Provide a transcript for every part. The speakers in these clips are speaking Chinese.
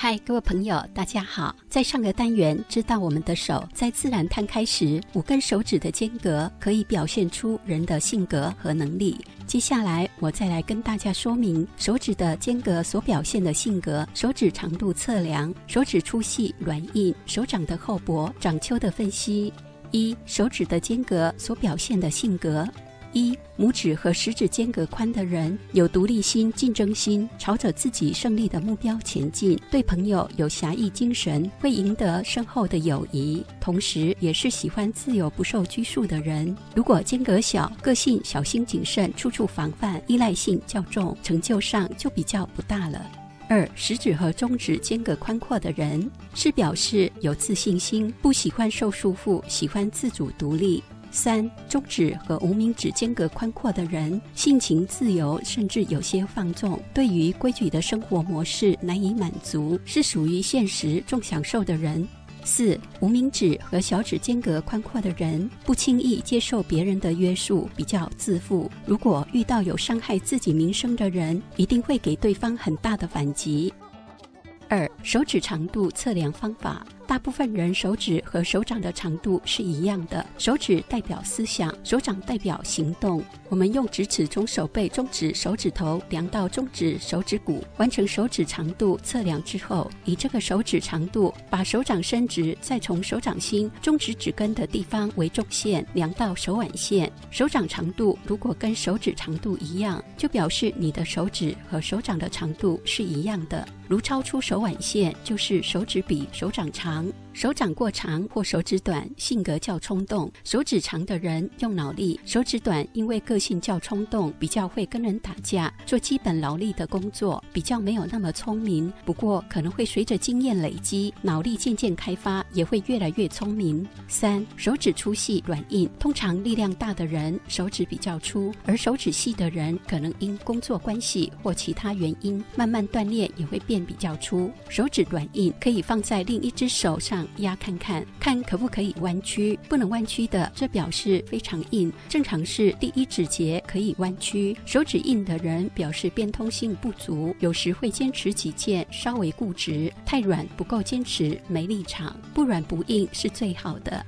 嗨，各位朋友，大家好。在上个单元知道我们的手在自然摊开时，5根手指的间隔可以表现出人的性格和能力。接下来我再来跟大家说明手指的间隔所表现的性格、手指长度测量、手指粗细、软硬、手掌的厚薄、掌丘的分析。1、手指的间隔所表现的性格。1、拇指和食指间隔宽的人有独立心、竞争心，朝着自己胜利的目标前进，对朋友有侠义精神，会赢得深厚的友谊，同时也是喜欢自由不受拘束的人。如果间隔小，个性小心谨慎，处处防范，依赖性较重，成就上就比较不大了。2、食指和中指间隔宽阔的人是表示有自信心，不喜欢受束缚，喜欢自主独立。3、中指和无名指间隔宽阔的人性情自由，甚至有些放纵，对于规矩的生活模式难以满足，是属于现实重享受的人。4、无名指和小指间隔宽阔的人不轻易接受别人的约束，比较自负，如果遇到有伤害自己名声的人，一定会给对方很大的反击。2、手指长度测量方法。大部分人手指和手掌的长度是一样的，手指代表思想，手掌代表行动。我们用直尺从手背中指手指头量到中指手指骨，完成手指长度测量之后，以这个手指长度把手掌伸直，再从手掌心中指指根的地方为中线量到手腕线。手掌长度如果跟手指长度一样，就表示你的手指和手掌的长度是一样的。如超出手腕线，就是手指比手掌长。手掌过长或手指短，性格较冲动。手指长的人用脑力，手指短因为个性较冲动，比较会跟人打架，做基本劳力的工作，比较没有那么聪明。不过可能会随着经验累积，脑力渐渐开发，也会越来越聪明。3、手指粗细软硬，通常力量大的人手指比较粗，而手指细的人可能因工作关系或其他原因，慢慢锻炼也会变比较粗。手指软硬可以放在另一只手上压看看，看可不可以弯曲，不能弯曲的，这表示非常硬。正常是第一指节可以弯曲。手指硬的人表示变通性不足，有时会坚持己见，稍微固执。太软不够坚持，没立场，不软不硬是最好的。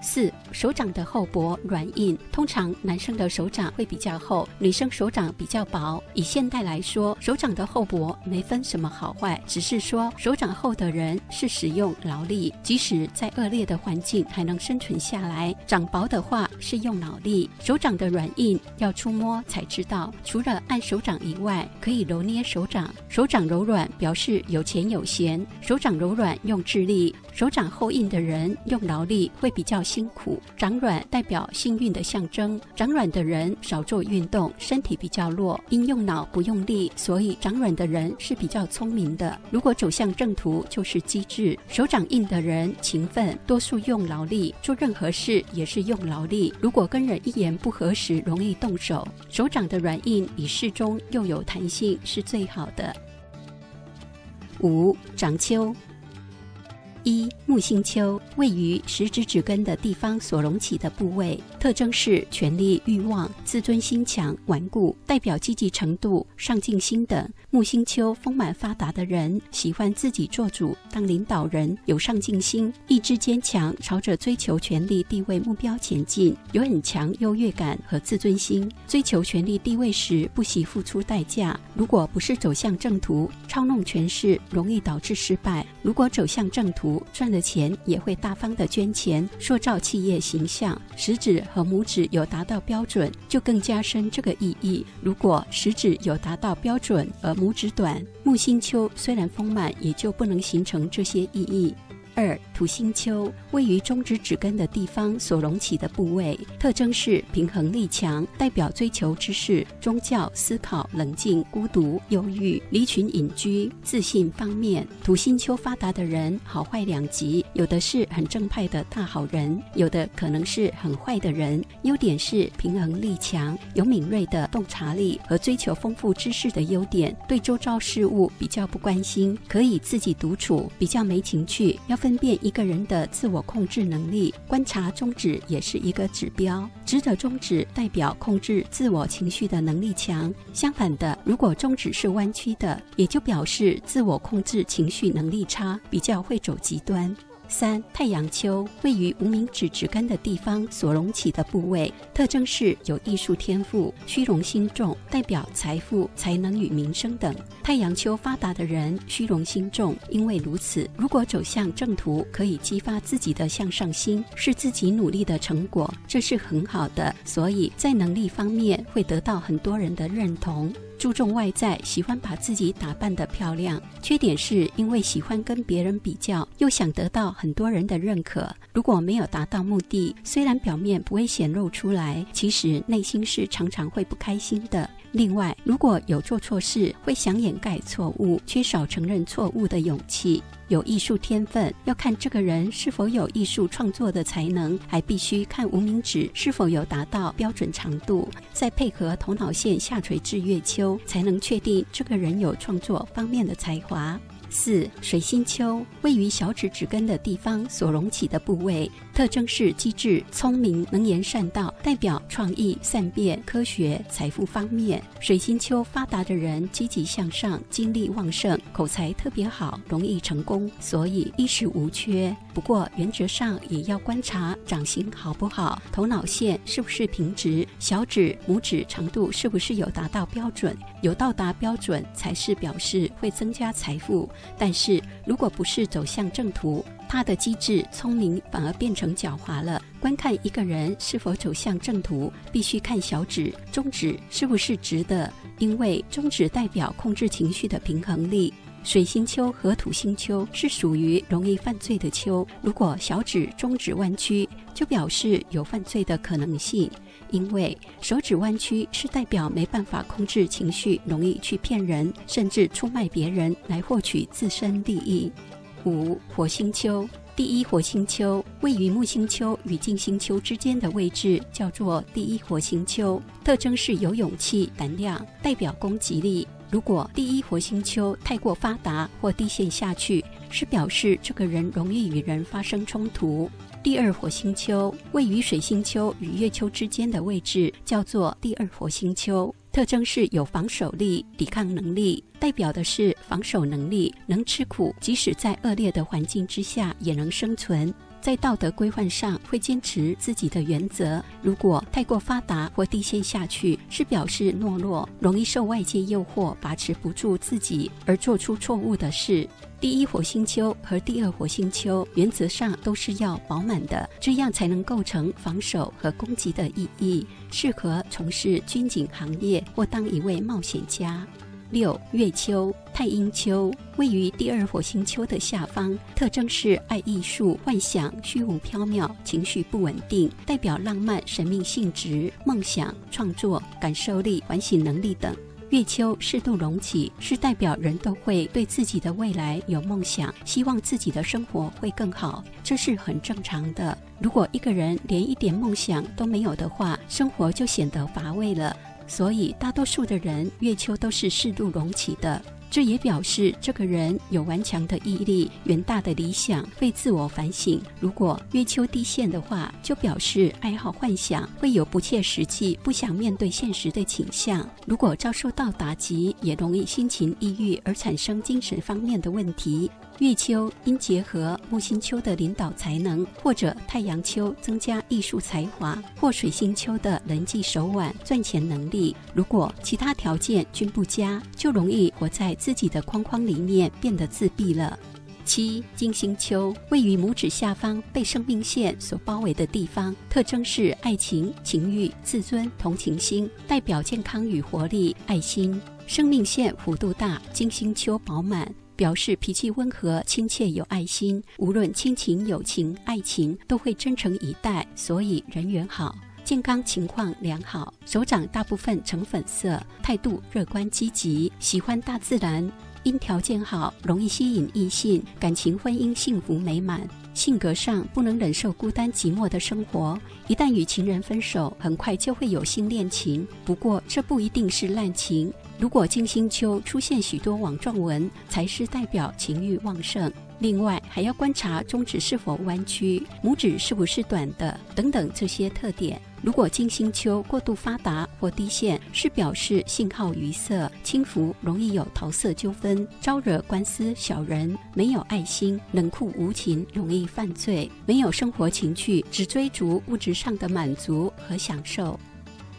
4、手掌的厚薄软硬，通常男生的手掌会比较厚，女生手掌比较薄。以现代来说，手掌的厚薄没分什么好坏，只是说手掌厚的人是使用劳力，即使在恶劣的环境还能生存下来；掌薄的话是用脑力。手掌的软硬要触摸才知道，除了按手掌以外，可以揉捏手掌。手掌柔软表示有钱有闲，手掌柔软用智力；手掌厚硬的人用劳力会比较辛苦。掌软代表幸运的象征，掌软的人少做运动，身体比较弱，因用脑不用力，所以掌软的人是比较聪明的。如果走向正途，就是机智。手掌硬的人勤奋，多数用劳力，做任何事也是用劳力。如果跟人一言不合时，容易动手。手掌的软硬以适中又有弹性是最好的。5、掌丘。1、木星丘，位于食指指根的地方所隆起的部位，特征是权力欲望、自尊心强、顽固，代表积极程度、上进心等。木星丘丰满发达的人喜欢自己做主，当领导人，有上进心，意志坚强，朝着追求权力地位目标前进，有很强优越感和自尊心。追求权力地位时不惜付出代价，如果不是走向正途，操弄权势容易导致失败；如果走向正途，赚了钱也会大方的捐钱，塑造企业形象。食指和拇指有达到标准，就更加深这个意义。如果食指有达到标准而拇指短，木星丘虽然丰满，也就不能形成这些意义。2、土星丘，位于中指指根的地方所隆起的部位，特征是平衡力强，代表追求知识、宗教、思考、冷静、孤独、忧郁、离群隐居、自信方面。土星丘发达的人好坏两极，有的是很正派的大好人，有的可能是很坏的人。优点是平衡力强，有敏锐的洞察力和追求丰富知识的优点，对周遭事物比较不关心，可以自己独处，比较没情趣，要分辨一个人的自我控制能力，观察中指也是一个指标。直的中指代表控制自我情绪的能力强，相反的，如果中指是弯曲的，也就表示自我控制情绪能力差，比较会走极端。3. 太阳丘位于无名指指根的地方所隆起的部位，特征是有艺术天赋，虚荣心重，代表财富、才能与名声等。太阳丘发达的人虚荣心重，因为如此，如果走向正途，可以激发自己的向上心，是自己努力的成果，这是很好的，所以在能力方面会得到很多人的认同。注重外在，喜欢把自己打扮得漂亮，缺点是因为喜欢跟别人比较，又想得到很多人的认可，如果没有达到目的，虽然表面不会显露出来，其实内心是常常会不开心的。另外，如果有做错事，会想掩盖错误，缺少承认错误的勇气。有艺术天分，要看这个人是否有艺术创作的才能，还必须看无名指是否有达到标准长度，再配合头脑线下垂至月丘，才能确定这个人有创作方面的才华。4. 水心丘位于小指指根的地方所隆起的部位，特征是机智、聪明、能言善道，代表创意、善变、科学、财富方面。水心丘发达的人积极向上，精力旺盛，口才特别好，容易成功，所以衣食无缺。不过原则上也要观察掌形好不好，头脑线是不是平直，小指、拇指长度是不是有达到标准，有到达标准才是表示会增加财富。但是如果不是走向正途，他的机智聪明反而变成狡猾了。观看一个人是否走向正途，必须看小指、中指是不是直的，因为中指代表控制情绪的平衡力。水心丘和土星丘是属于容易犯罪的丘，如果小指、中指弯曲，就表示有犯罪的可能性。因为手指弯曲是代表没办法控制情绪，容易去骗人，甚至出卖别人来获取自身利益。5. 火星丘第一火星丘位于木星丘与金星丘之间的位置，叫做第一火星丘，特征是有勇气、胆量，代表攻击力。如果第一火星丘太过发达或低陷下去，是表示这个人容易与人发生冲突。第二火星丘位于水星丘与月丘之间的位置，叫做第二火星丘，特征是有防守力、抵抗能力，代表的是防守能力，能吃苦，即使在恶劣的环境之下也能生存。在道德规范上会坚持自己的原则，如果太过发达或低陷下去，是表示懦弱，容易受外界诱惑，把持不住自己而做出错误的事。第一火星丘和第二火星丘原则上都是要饱满的，这样才能构成防守和攻击的意义，适合从事军警行业或当一位冒险家。6. 月丘太阴丘位于第二火星丘的下方，特征是爱艺术、幻想、虚无缥缈、情绪不稳定，代表浪漫、神秘性质、梦想、创作、感受力、反省能力等。月丘适度隆起，是代表人都会对自己的未来有梦想，希望自己的生活会更好，这是很正常的。如果一个人连一点梦想都没有的话，生活就显得乏味了。所以大多数的人月丘都是适度隆起的，这也表示这个人有顽强的毅力、远大的理想，会自我反省。如果月丘低陷的话，就表示爱好幻想，会有不切实际、不想面对现实的倾向。如果遭受到打击，也容易心情抑郁而产生精神方面的问题。月丘应结合木星丘的领导才能，或者太阳丘增加艺术才华，或水星丘的人际手腕、赚钱能力。如果其他条件均不佳，就容易活在自己的框框里面，变得自闭了。7. 金星丘位于拇指下方被生命线所包围的地方，特征是爱情、情欲、自尊、同情心，代表健康与活力、爱心。生命线弧度大，金星丘饱满，表示脾气温和、亲切有爱心，无论亲情、友情、爱情都会真诚以待，所以人缘好。健康情况良好，手掌大部分呈粉色，态度乐观积极，喜欢大自然，因条件好，容易吸引异性，感情婚姻幸福美满。性格上不能忍受孤单寂寞的生活，一旦与情人分手，很快就会有新恋情，不过这不一定是滥情，如果金星丘出现许多网状纹，才是代表情欲旺盛。另外还要观察中指是否弯曲，拇指是不是短的等等这些特点。如果金星丘过度发达或低陷，是表示信号淤塞、轻浮，容易有桃色纠纷，招惹官司小人，没有爱心，冷酷无情，容易犯罪，没有生活情趣，只追逐物质上的满足和享受。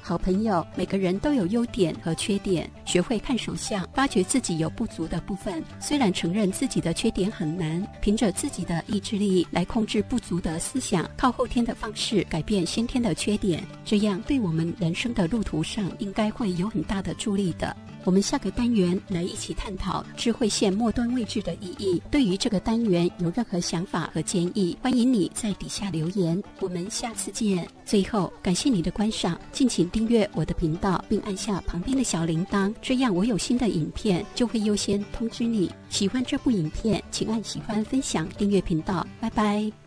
好朋友，每个人都有优点和缺点，学会看手相，发觉自己有不足的部分。虽然承认自己的缺点很难，凭着自己的意志力来控制不足的思想，靠后天的方式改变先天的缺点，这样对我们人生的路途上应该会有很大的助力的。我们下个单元来一起探讨智慧线末端位置的意义。对于这个单元有任何想法和建议，欢迎你在底下留言。我们下次见。最后，感谢你的观赏，敬请订阅我的频道，并按下旁边的小铃铛，这样我有新的影片就会优先通知你。喜欢这部影片，请按喜欢、分享、订阅频道。拜拜。